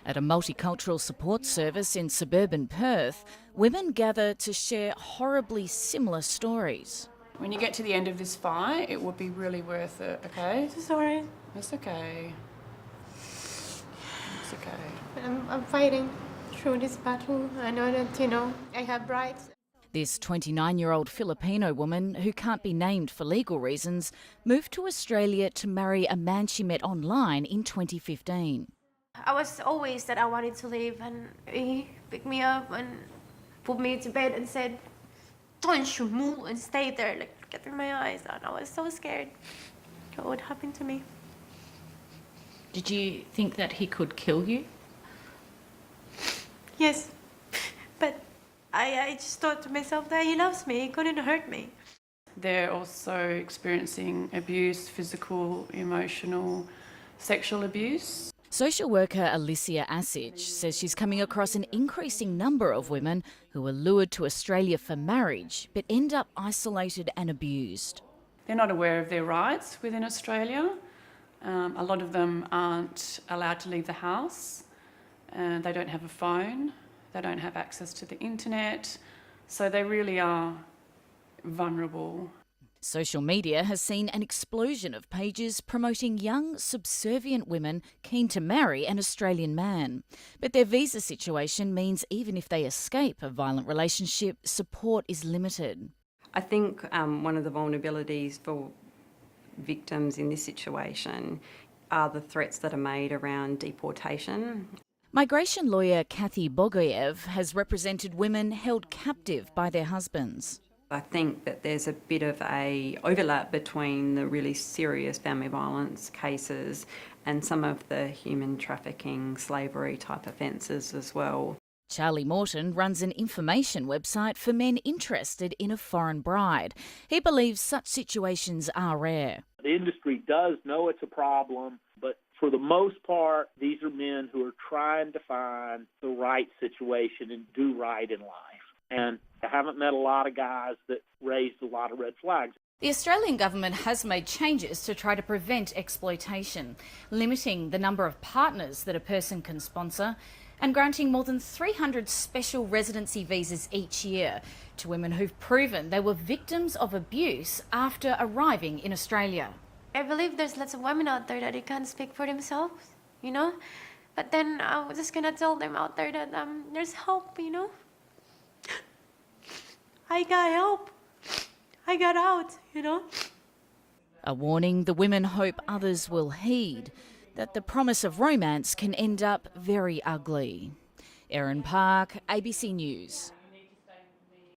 At a multicultural support service in suburban Perth, women gather to share horribly similar stories. When you get to the end of this fight, it would be really worth it, okay? Sorry. It's okay. It's okay. I'm fighting through this battle. I know that, I have rights. This 29-year-old Filipino woman, who can't be named for legal reasons, moved to Australia to marry a man she met online in 2015. I was always that I wanted to leave, and he picked me up and put me to bed and said, "Don't you move," and stay there, like look in my eyes. And I was so scared what would happen to me. Did you think that he could kill you? Yes, but I just thought to myself that he loves me, he couldn't hurt me. They're also experiencing abuse, physical, emotional, sexual abuse. Social worker Alicia Asich says she's coming across an increasing number of women who are lured to Australia for marriage but end up isolated and abused. They're not aware of their rights within Australia. A lot of them aren't allowed to leave the house. They don't have a phone. They don't have access to the internet. So they really are vulnerable. Social media has seen an explosion of pages promoting young, subservient women keen to marry an Australian man. But their visa situation means even if they escape a violent relationship, support is limited. I think one of the vulnerabilities for victims in this situation are the threats that are made around deportation. Migration lawyer Kathy Bogoyev has represented women held captive by their husbands. I think that there's a bit of a overlap between the really serious family violence cases and some of the human trafficking, slavery type offences as well. Charlie Morton runs an information website for men interested in a foreign bride. He believes such situations are rare. The industry does know it's a problem, but for the most part, these are men who are trying to find the right situation and do right in life. And I haven't met a lot of guys that raised a lot of red flags. The Australian government has made changes to try to prevent exploitation, limiting the number of partners that a person can sponsor and granting more than 300 special residency visas each year to women who've proven they were victims of abuse after arriving in Australia. I believe there's lots of women out there that they can't speak for themselves, But then I was just gonna tell them out there that there's help, I got help. I got out, A warning the women hope others will heed, that the promise of romance can end up very ugly. Erin Park, ABC News.